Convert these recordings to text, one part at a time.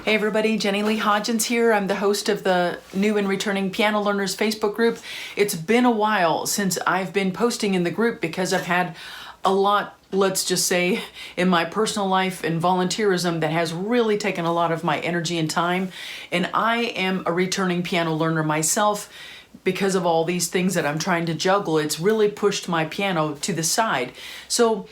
Hey everybody, Jenny Lee Hodgins here. I'm the host of the New and Returning Piano Learners Facebook group. It's been a while since I've been posting in the group because I've had a lot, let's just say, in my personal life and volunteerism that has really taken a lot of my energy and time. And I am a returning piano learner myself. Because of all these things that I'm trying to juggle, it's really pushed my piano to the side. So,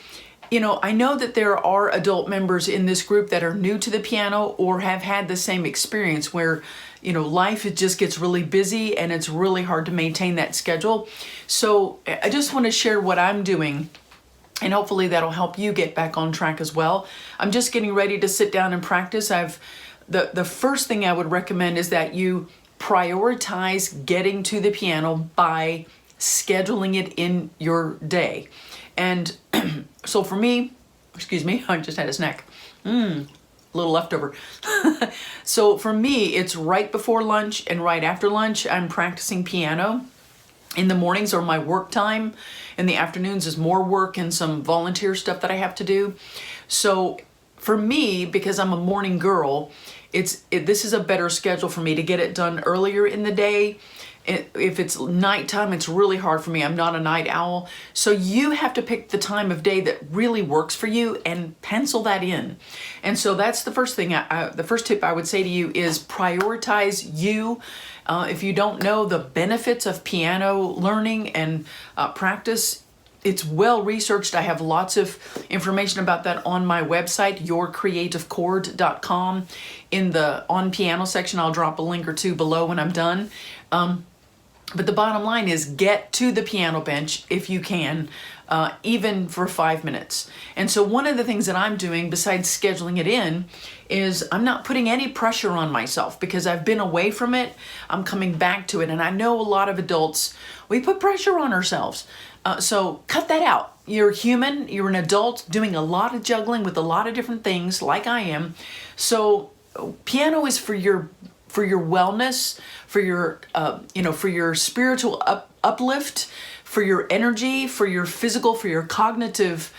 I know that there are adult members in this group that are new to the piano or have had the same experience where, life it just gets really busy and it's really hard to maintain that schedule. So I just want to share what I'm doing, and hopefully that'll help you get back on track as well. I'm just getting ready to sit down and practice. The first thing I would recommend is that you prioritize getting to the piano by scheduling it in your day. And so for me, excuse me, I just had a snack. A little leftover. So for me, it's right before lunch and right after lunch, I'm practicing piano. In the mornings are my work time. In the afternoons is more work and some volunteer stuff that I have to do. So for me, because I'm a morning girl, this is a better schedule for me to get it done earlier in the day. If it's nighttime, it's really hard for me. I'm not a night owl. So you have to pick the time of day that really works for you and pencil that in. And so that's the first thing, the first tip I would say to you is prioritize you. If you don't know the benefits of piano learning and practice, it's well researched. I have lots of information about that on my website, yourcreativechord.com. In the On Piano section, I'll drop a link or two below when I'm done. But the bottom line is get to the piano bench if you can, even for 5 minutes. And so one of the things that I'm doing besides scheduling it in is I'm not putting any pressure on myself because I've been away from it. I'm coming back to it. And I know a lot of adults, we put pressure on ourselves. So cut that out. You're human, you're an adult doing a lot of juggling with a lot of different things like I am. So piano is for your wellness, for your for your spiritual uplift, for your energy, for your physical, for your cognitive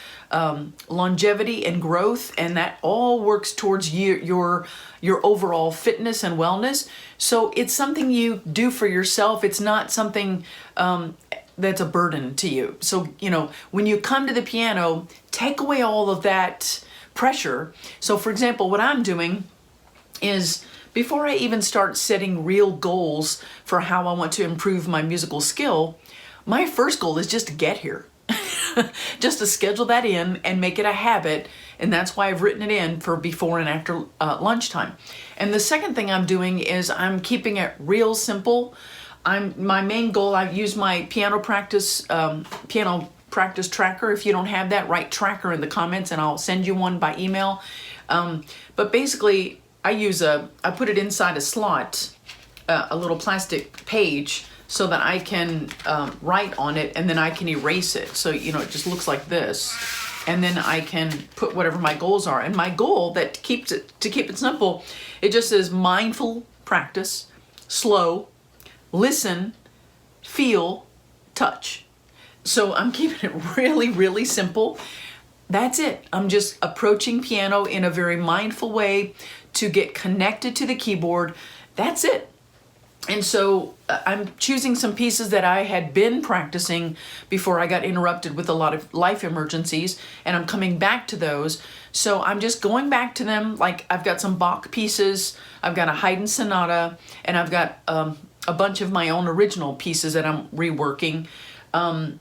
longevity and growth, and that all works towards your overall fitness and wellness. So it's something you do for yourself. It's not something that's a burden to you. So when you come to the piano, take away all of that pressure. So for example, what I'm doing is, before I even start setting real goals for how I want to improve my musical skill, my first goal is just to get here. Just to schedule that in and make it a habit. And that's why I've written it in for before and after lunchtime. And the second thing I'm doing is I'm keeping it real simple. My main goal, I've used my piano practice tracker. If you don't have that, write tracker in the comments and I'll send you one by email. But basically, I put it inside a slot, a little plastic page, so that I can write on it and then I can erase it. So, it just looks like this. And then I can put whatever my goals are. And my goal to keep it simple, it just says mindful practice, slow, listen, feel, touch. So I'm keeping it really, really simple. That's it. I'm just approaching piano in a very mindful way to get connected to the keyboard. That's it. And so I'm choosing some pieces that I had been practicing before I got interrupted with a lot of life emergencies, and I'm coming back to those. So I'm just going back to them. Like I've got some Bach pieces, I've got a Haydn sonata, and I've got a bunch of my own original pieces that I'm reworking, and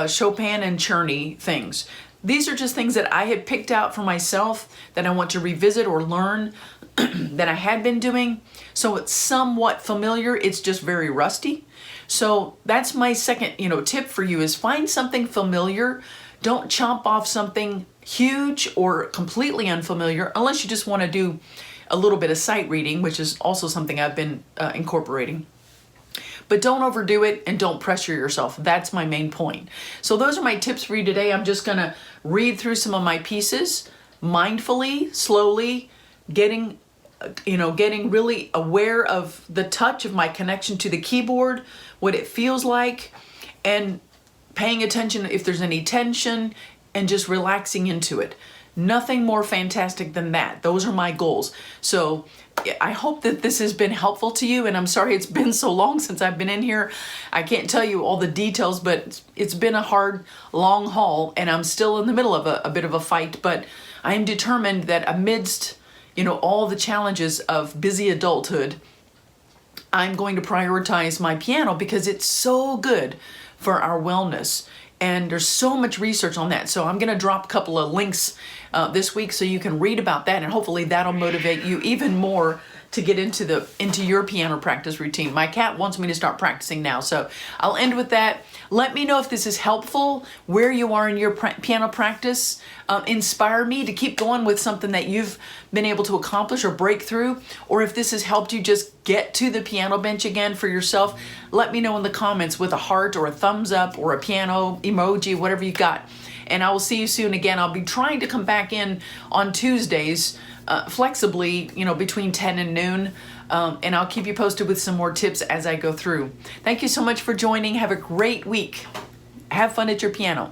Chopin and Czerny things. These are just things that I had picked out for myself that I want to revisit or learn that I had been doing. So it's somewhat familiar, it's just very rusty. So that's my second, tip for you is find something familiar. Don't chomp off something huge or completely unfamiliar unless you just want to do a little bit of sight reading, which is also something I've been incorporating. But don't overdo it and don't pressure yourself. That's my main point. So those are my tips for you today. I'm just gonna read through some of my pieces mindfully, slowly, getting really aware of the touch of my connection to the keyboard, what it feels like, and paying attention if there's any tension and just relaxing into it. Nothing more fantastic than that. Those are my goals. So I hope that this has been helpful to you, and I'm sorry it's been so long since I've been in here. I can't tell you all the details, but it's been a hard, long haul, and I'm still in the middle of a bit of a fight, but I am determined that amidst, all the challenges of busy adulthood, I'm going to prioritize my piano because it's so good for our wellness. And there's so much research on that. So I'm going to drop a couple of links this week so you can read about that, and hopefully that'll motivate you even more to get into your piano practice routine. My cat wants me to start practicing now, so I'll end with that. Let me know if this is helpful, where you are in your piano practice. Inspire me to keep going with something that you've been able to accomplish or break through, or if this has helped you just get to the piano bench again for yourself. Let me know in the comments with a heart or a thumbs up or a piano emoji, whatever you got. And I will see you soon again. I'll be trying to come back in on Tuesdays flexibly, between 10 and noon. And I'll keep you posted with some more tips as I go through. Thank you so much for joining. Have a great week. Have fun at your piano.